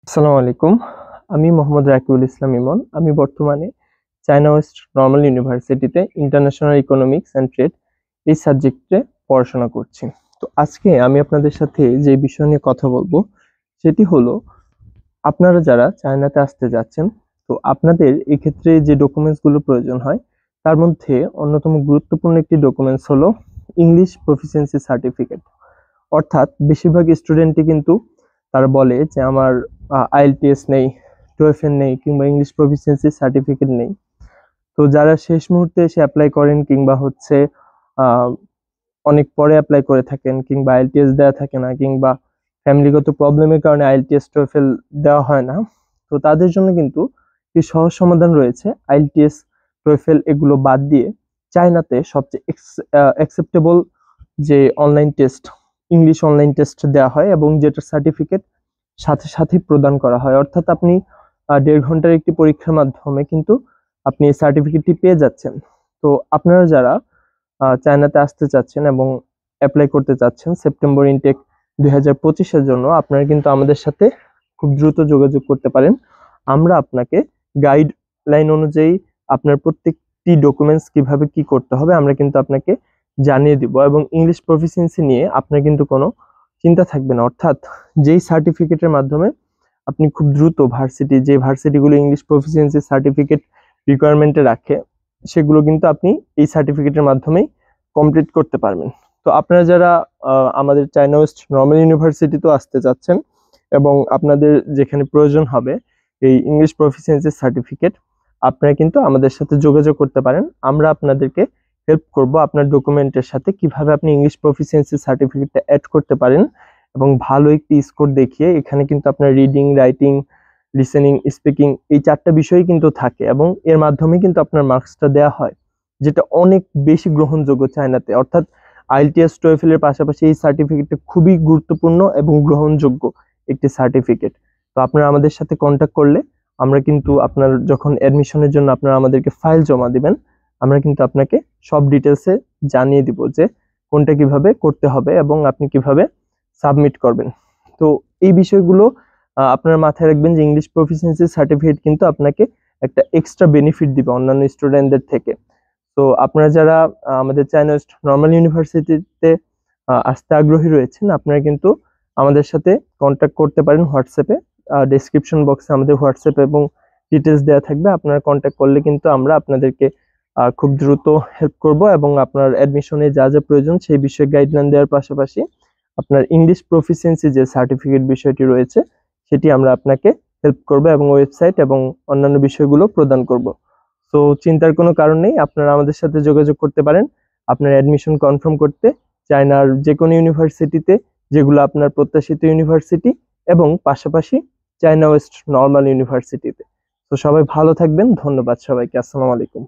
আসসালামু আলাইকুম। আমি মোহাম্মদ রাকিবুল ইসলাম ইমন। আমি বর্তমানে চায়না ওয়েস্ট নর্মাল ইউনিভার্সিটিতে ইন্টারন্যাশনাল ইকোনমিক্স অ্যান্ড ট্রেড এই সাবজেক্টে পড়াশোনা করছি। তো আজকে আমি আপনাদের সাথে যে বিষয় নিয়ে কথা বলবো সেটি হলো, আপনারা যারা চায়নাতে আসতে যাচ্ছেন, তো আপনাদের এক্ষেত্রে যে ডকুমেন্টসগুলো প্রয়োজন হয় তার মধ্যে অন্যতম গুরুত্বপূর্ণ একটি ডকুমেন্টস হলো ইংলিশ প্রফিসিয়েন্সি সার্টিফিকেট। অর্থাৎ বেশিরভাগ স্টুডেন্টই কিন্তু তারা বলে যে আমার আইএলটিএস নেই, টোয়েফেল নেই, কিংবা ইংলিশ প্রফিসিয়েন্সি সার্টিফিকেট নেই। তো যারা শেষ মুহূর্তে এসে অ্যাপ্লাই করেন কিংবা হচ্ছে আহ, অনেক পরে অ্যাপ্লাই করে থাকেন, কিংবা আইএলটিএস দেওয়া থাকে না, কিংবা ফ্যামিলিগত প্রবলেমের কারণে আইএলটিএস টোয়েফেল দেওয়া হয় না, তো তাদের জন্য কিন্তু একটি সহজ সমাধান রয়েছে। আইএলটিএস টোয়েফেল এগুলো বাদ দিয়ে চায়নাতে সবচেয়ে অ্যাকসেপ্টেবল যে online test, English online test দেওয়া হয় এবং যেটার সার্টিফিকেট সাথে সাথে প্রদান করা হয়। অর্থাৎ আপনি 1.5 ঘন্টার একটি পরীক্ষার মাধ্যমে কিন্তু আপনি এই সার্টিফিকেটটি পেয়ে যাচ্ছেন। তো আপনারা যারা চায়নাতে আসতে চাচ্ছেন এবং অ্যাপ্লাই করতে চাচ্ছেন সেপ্টেম্বর ইনটেক 2025-এর জন্য, আপনারা কিন্তু আমাদের সাথে খুব দ্রুত যোগাযোগ করতে পারেন। আমরা আপনাকে গাইডলাইন অনুযায়ী আপনার প্রত্যেকটি ডকুমেন্টস কিভাবে কি করতে হবে আমরা কিন্তু আপনাকে জানিয়ে দিব, এবং ইংলিশ প্রফিসিয়েন্সি নিয়ে আপনার কিন্তু কোনো চিন্তা থাকবে না। অর্থাৎ যেই সার্টিফিকেটের মাধ্যমে আপনি খুব দ্রুত যে ভার্সিটিগুলো ইংলিশ প্রফিসিয়েন্সি সার্টিফিকেট রিকোয়ারমেন্টে রাখে, সেগুলো কিন্তু আপনি এই সার্টিফিকেটের মাধ্যমেই কমপ্লিট করতে পারবেন। তো আপনারা যারা আমাদের চায়না ওয়েস্ট নর্মাল ইউনিভার্সিটিতেও আসতে চাচ্ছেন এবং আপনাদের যেখানে প্রয়োজন হবে এই ইংলিশ প্রফিসিয়েন্সি সার্টিফিকেট, আপনারা কিন্তু আমাদের সাথে যোগাযোগ করতে পারেন। আমরা আপনাদেরকে হেল্প করব আপনার ডকুমেন্টের সাথে কিভাবে আপনি ইংলিশ প্রফিসিয়েন্সি সার্টিফিকেটটা অ্যাড করতে পারেন, এবং ভালো একটি স্কোর দেখিয়ে এখানে কিন্তু আপনার রিডিং, রাইটিং, লিসেনিং, স্পিকিং এই 4টা বিষয় কিন্তু থাকে, এবং এর মাধ্যমে কিন্তু আপনার মার্কসটা দেওয়া হয়, যেটা অনেক বেশি গ্রহণযোগ্য চায়নাতে। অর্থাৎ আইএলটিএস টোয়েফেল এর পাশাপাশি এই সার্টিফিকেটটা খুবই গুরুত্বপূর্ণ এবং গ্রহণযোগ্য একটি সার্টিফিকেট। তো আপনারা আমাদের সাথে কন্ট্যাক্ট করলে আমরা কিন্তু আপনার যখন অ্যাডমিশনের জন্য আপনারা আমাদেরকে ফাইল জমা দিবেন, আমরা কিন্তু আপনাকে সব ডিটেলসে জানিয়ে দিব যে কোনটা কিভাবে করতে হবে এবং আপনি কিভাবে সাবমিট করবেন। তো এই বিষয়গুলো আপনারা মাথায় রাখবেন যে ইংলিশ প্রফিসিয়েন্সি সার্টিফিকেট কিন্তু আপনাকে একটা এক্সট্রা বেনিফিট দিবে অন্যান্য স্টুডেন্টদের থেকে। তো আপনারা যারা আমাদের চায়না ওয়েস্ট নর্মাল ইউনিভার্সিটিতে আসতে আগ্রহী রয়েছেন, আপনারা কিন্তু আমাদের সাথে কন্ট্যাক্ট করতে পারেন হোয়াটসঅ্যাপে। ডেসক্রিপশন বক্সে আমাদের হোয়াটসঅ্যাপ এবং ডিটেলস দেওয়া থাকবে। আপনারা কন্ট্যাক্ট করলে কিন্তু আমরা আপনাদেরকে খুব দ্রুত হেল্প করব, এবং আপনার অ্যাডমিশনে যা যা প্রয়োজন সেই বিষয়ে গাইডলাইন দেওয়ার পাশাপাশি আপনার ইংলিশ প্রফিসিয়েন্সি যে সার্টিফিকেট বিষয়টি রয়েছে সেটি আমরা আপনাকে হেল্প করব, এবং ওয়েবসাইট এবং অন্যান্য বিষয়গুলো প্রদান করব। তো চিন্তার কোনো কারণ নেই, আপনারা আমাদের সাথে যোগাযোগ করতে পারেন আপনার অ্যাডমিশন কনফার্ম করতে চায়নার যে কোনো ইউনিভার্সিটিতে, যেগুলো আপনার প্রত্যাশিত ইউনিভার্সিটি, এবং পাশাপাশি চায়না ওয়েস্ট নর্মাল ইউনিভার্সিটিতে। তো সবাই ভালো থাকবেন, ধন্যবাদ সবাইকে, আসসালামু আলাইকুম।